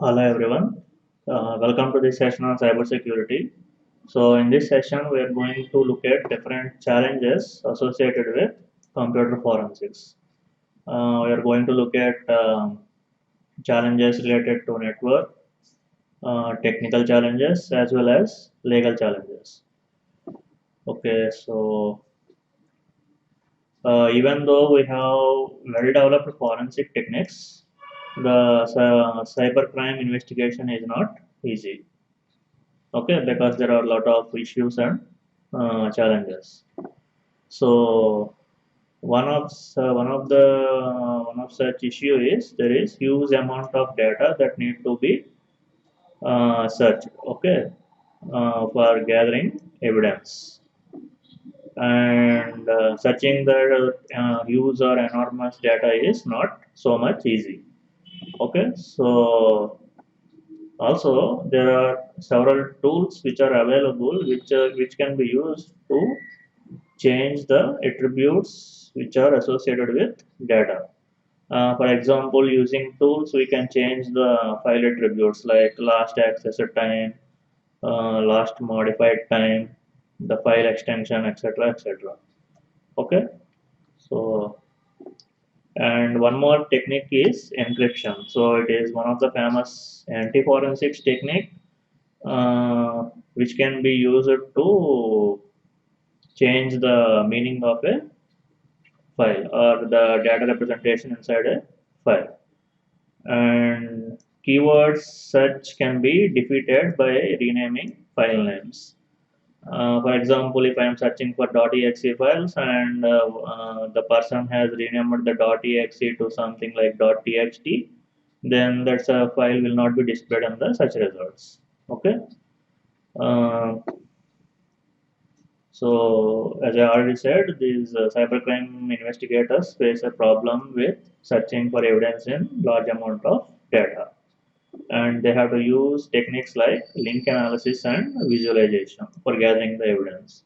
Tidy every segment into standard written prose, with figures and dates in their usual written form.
Hello everyone, welcome to this session on cybersecurity. So in this session, we are going to look at different challenges associated with computer forensics. We are going to look at challenges related to network, technical challenges, as well as legal challenges. Okay, so even though we have well-developed forensic techniques, the cybercrime investigation is not easy. Okay, because there are a lot of issues and challenges. So one of such issue is there is huge amount of data that need to be searched. Okay, for gathering evidence, and searching the huge or enormous data is not so much easy. Okay, so also there are several tools which are available which can be used to change the attributes which are associated with data. For example, using tools, we can change the file attributes like last accessed time, last modified time, the file extension, etc., etc. Okay, so and one more technique is encryption. So it is one of the famous anti-forensics technique which can be used to change the meaning of a file or the data representation inside a file. And keywords such can be defeated by renaming file names. For example, if I am searching for .exe files and the person has renamed the .exe to something like .txt, then that's a file will not be displayed on the search results. Okay. Uh, So, as I already said, these cybercrime investigators face a problem with searching for evidence in large amount of data, and they have to use techniques like link analysis and visualization for gathering the evidence,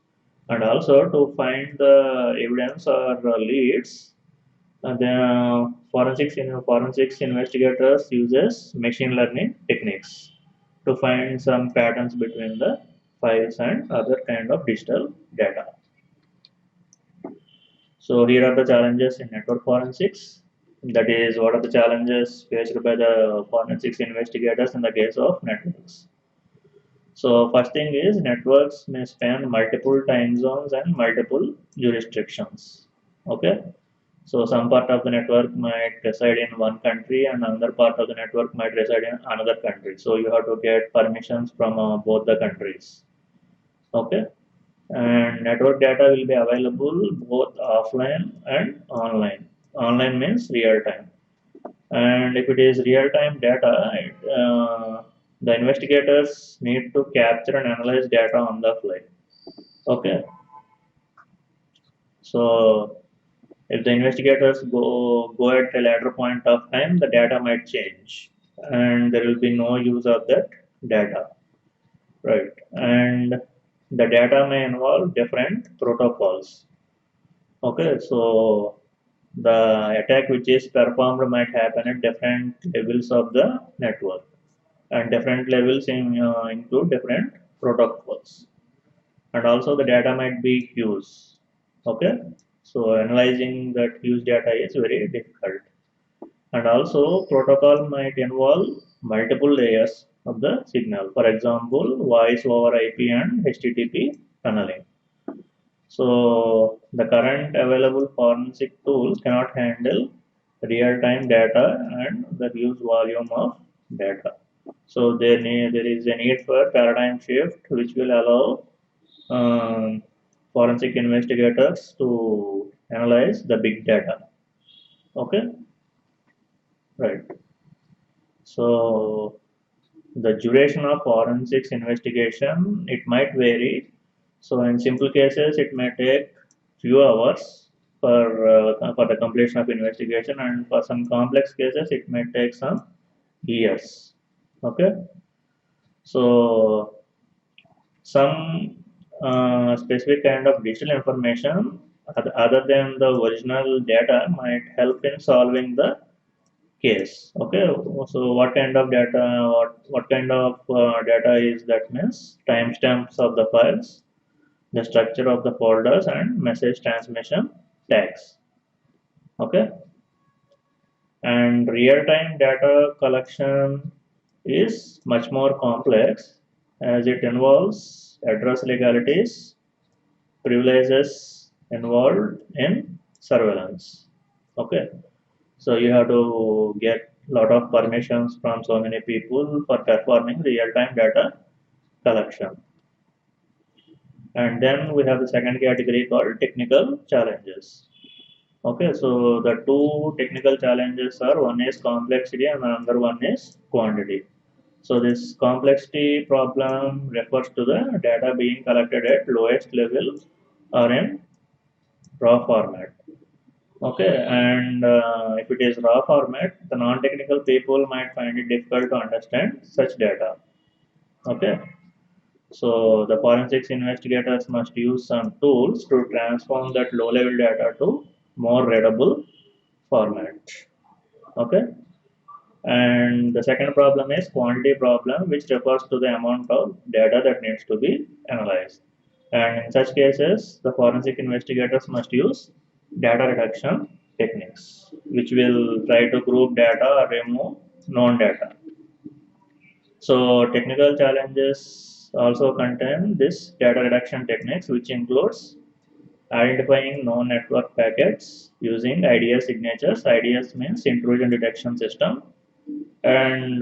and also to find the evidence or leads. The forensics investigators uses machine learning techniques to find some patterns between the files and other kind of digital data. So here are the challenges in network forensics. That is, what are the challenges faced by the forensics investigators in the case of networks? So first thing is networks may span multiple time zones and multiple jurisdictions. Okay. So some part of the network might reside in one country and another part of the network might reside in another country. So you have to get permissions from both the countries. Okay. And network data will be available both offline and online. Online means real time. And if it is real time data, the investigators need to capture and analyze data on the fly. Okay. So if the investigators go at a later point of time, the data might change, and there will be no use of that data, right? And the data may involve different protocols. Okay, so the attack which is performed might happen at different levels of the network, and different levels include different protocols, and also the data might be huge. Okay, so analyzing that huge data is very difficult, and also protocol might involve multiple layers of the signal. For example, voice over IP and HTTP tunneling. So the current available forensic tools cannot handle real-time data and the huge volume of data. So there is a need for paradigm shift which will allow forensic investigators to analyze the big data. Okay, right. So the duration of forensics investigation it might vary. So in simple cases, it may take few hours for the completion of investigation, and for some complex cases, it may take some years. Okay, so some specific kind of digital information other than the original data might help in solving the case. Okay, so what kind of data, what kind of data is that? Means timestamps of the files, the structure of the folders, and message transmission tags. Okay, and real-time data collection is much more complex as it involves address legalities, privileges involved in surveillance. Okay, so you have to get lot of permissions from so many people for performing real-time data collection. And then we have the second category called technical challenges. Okay, so the two technical challenges are, one is complexity and another one is quantity. So this complexity problem refers to the data being collected at lowest level or in raw format. Okay, and if it is raw format, the non-technical people might find it difficult to understand such data. Okay, so the forensics investigators must use some tools to transform that low-level data to more readable format. Okay, and the second problem is quantity problem, which refers to the amount of data that needs to be analyzed. And in such cases, the forensic investigators must use data reduction techniques, which will try to group data or remove known data. So technical challenges also contain this data reduction techniques, which includes identifying known network packets using IDS signatures. IDS means intrusion detection system, and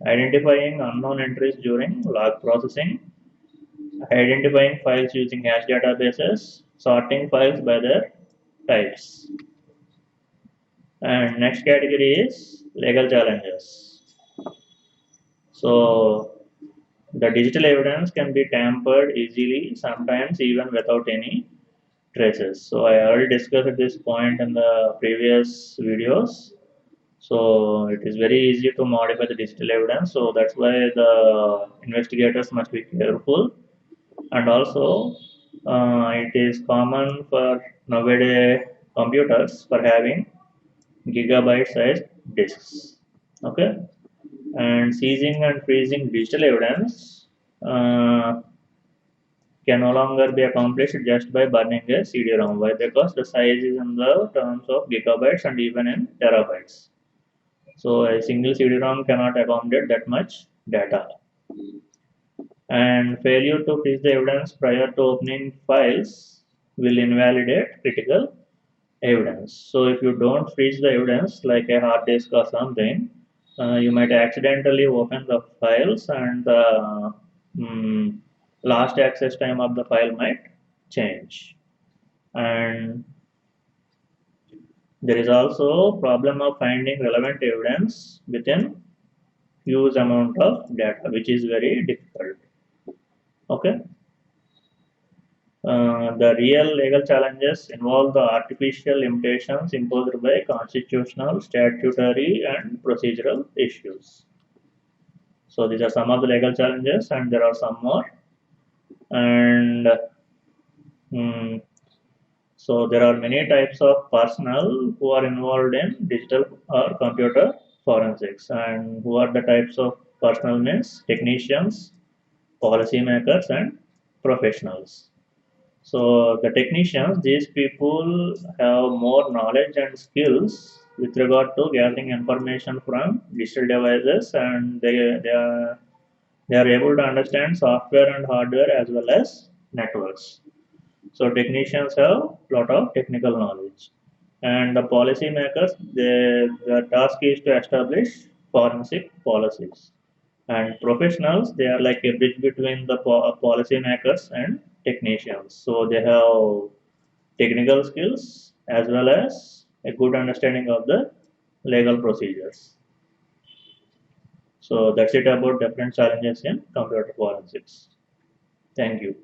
identifying unknown entries during log processing, identifying files using hash databases, sorting files by their types. And next category is legal challenges. So the digital evidence can be tampered easily, sometimes even without any traces. So I already discussed this point in the previous videos. So it is very easy to modify the digital evidence. So that's why the investigators must be careful. And also, it is common for nowadays computers for having gigabyte-sized disks. Okay, and seizing and freezing digital evidence uh, can no longer be accomplished just by burning a CD-ROM. Why? Because the size is in the terms of gigabytes and even in terabytes. So a single CD-ROM cannot accommodate that much data. And failure to freeze the evidence prior to opening files will invalidate critical evidence. So if you don't freeze the evidence like a hard disk or something, you might accidentally open the files and the last access time of the file might change. And there is also problem of finding relevant evidence within huge amount of data, which is very difficult. Okay. The real legal challenges involve the artificial limitations imposed by constitutional, statutory, and procedural issues. So these are some of the legal challenges, and there are some more. And mm, so there are many types of personnel who are involved in digital or computer forensics, and who are the types of personnel means technicians, policymakers, and professionals. So the technicians, these people have more knowledge and skills with regard to gathering information from digital devices, and they are able to understand software and hardware as well as networks. So technicians have a lot of technical knowledge, and the policymakers, their task is to establish forensic policies. And professionals, they are like a bridge between the policymakers and technicians. So they have technical skills as well as a good understanding of the legal procedures. So that's it about different challenges in computer forensics. Thank you.